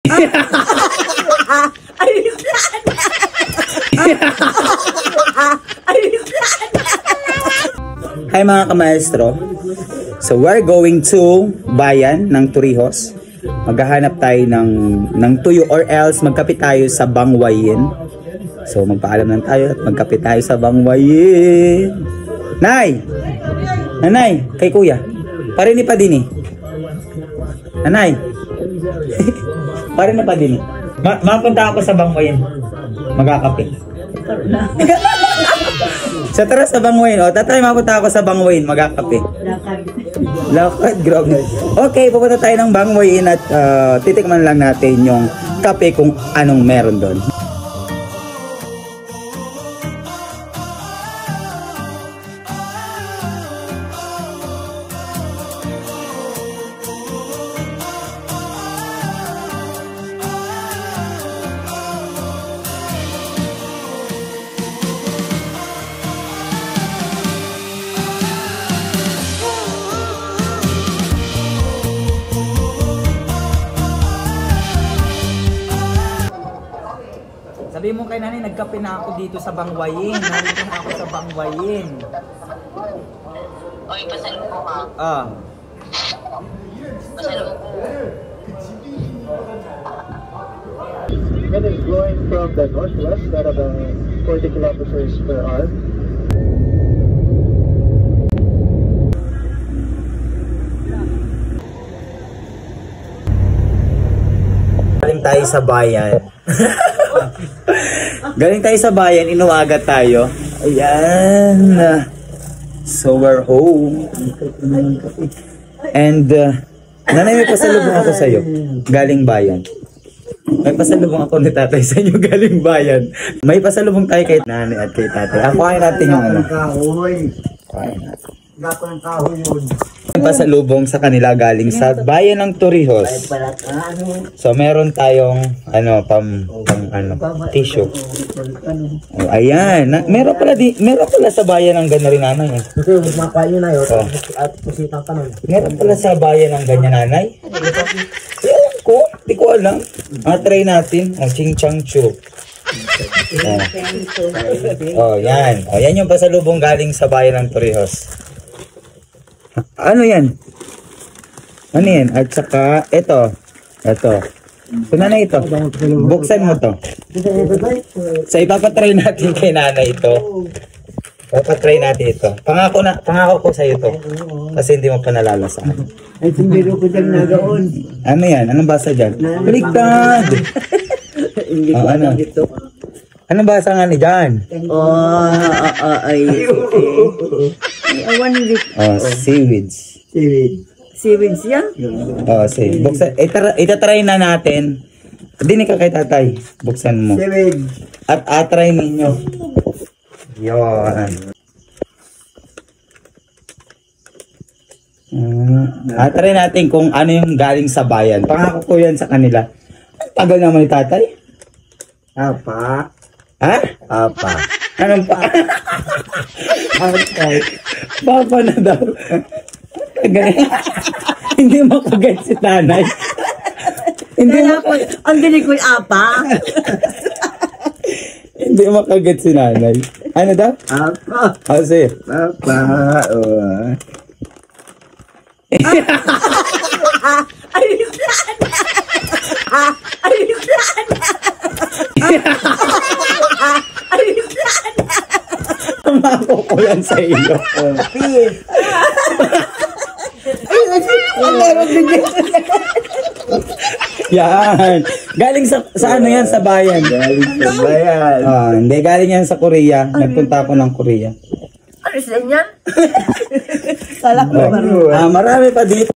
Hi mga kamaestro. So we're going to bayan ng Torrijos. Maghahanap tayo ng tuyo or else magkapit tayo sa Bangwayin. So magpaalam lang tayo at magkapit tayo sa Bangwayin. Nay! Nanay, kay kuya. Parini pa din eh. Nanay. Parini pa din eh. Mapunta ako sa Bangwayin. Magkakapit. Sa tara sa Bangwayin. O, tatry mapunta ako sa Bangwayin. Magkakape. Lakad, grabe. Okay, pupunta tayo ng Bangwayin at titikman lang natin yung kape kung anong meron doon. Sabi mo kay nanay, nagkape na ako dito sa Bangwayin. Narito na ako sa Bangwayin. Oy, pasalubong mo ha. Ah. Pasalubong mo. Wind is blowing from the northwest at about 40 kilometers per hour. Galing tayo sa bayan. Galing tayo sa bayan, inuwaga tayo. Ayan. So we're home. And nanay, may pasalubong ako sa'yo. Galing bayan. May pasalubong ako ni tatay sa inyo galing bayan. May pasalubong tayo kay nanay at kay tatay. Kuhain natin yung ano. Kuhain natin. Gapo ng kahoy yun. May pasalubong sa kanila galing sa bayan ng Torrijos. So meron tayong ano tissue. Oh, ayan, meron pala sa bayan ng ganyan rin nanay. Kasi mapa yun na yun. At pusitang ka nun. Meron pala sa bayan ng ganyan nanay. Ewan ko, di ko alam. Try natin. Ching chang chu. Oh, yan. Oh, yan yung pasalubong galing sa bayan ng Torrijos. Ano yan? Ano yan? At saka, ito. So, nanay ito. Buksan mo to. So, ipapatry natin kay nanay ito. Ipapatry natin ito. Pangako ko sa'yo to. Kasi hindi mo pa nalalasahan. Ay, sumiro ko dyan na doon. Ano yan? Anong basa dyan? Baliktad! Ano? Anong basa nga ni dyan? Seaweeds. Seaweeds yan? Sige. Buksan. Itatry na natin. Dinig ka kay tatay. Buksan mo. Seaweed. At atry ninyo. Yun. Atry natin kung ano yung galing sa bayan. Pangako ko yan sa kanila. Ang tagal naman ni tatay. Apa? Ha? Apa? Anong pa? Okay. Papa na daw. Hindi makagat si nanay. Hindi Ang dinig ko'y apa? Hindi makagat si nanay. Ano daw? Apa? Kasi. Apa? Tumako ko yan sa iyo. Yan. Galing sa ano yan? Sa bayan. Galing sa bayan. Hindi, galing yan sa Korea. Nagpunta ako ng Korea. Ano sa inyan? Salak ko ba? Marami pa dito.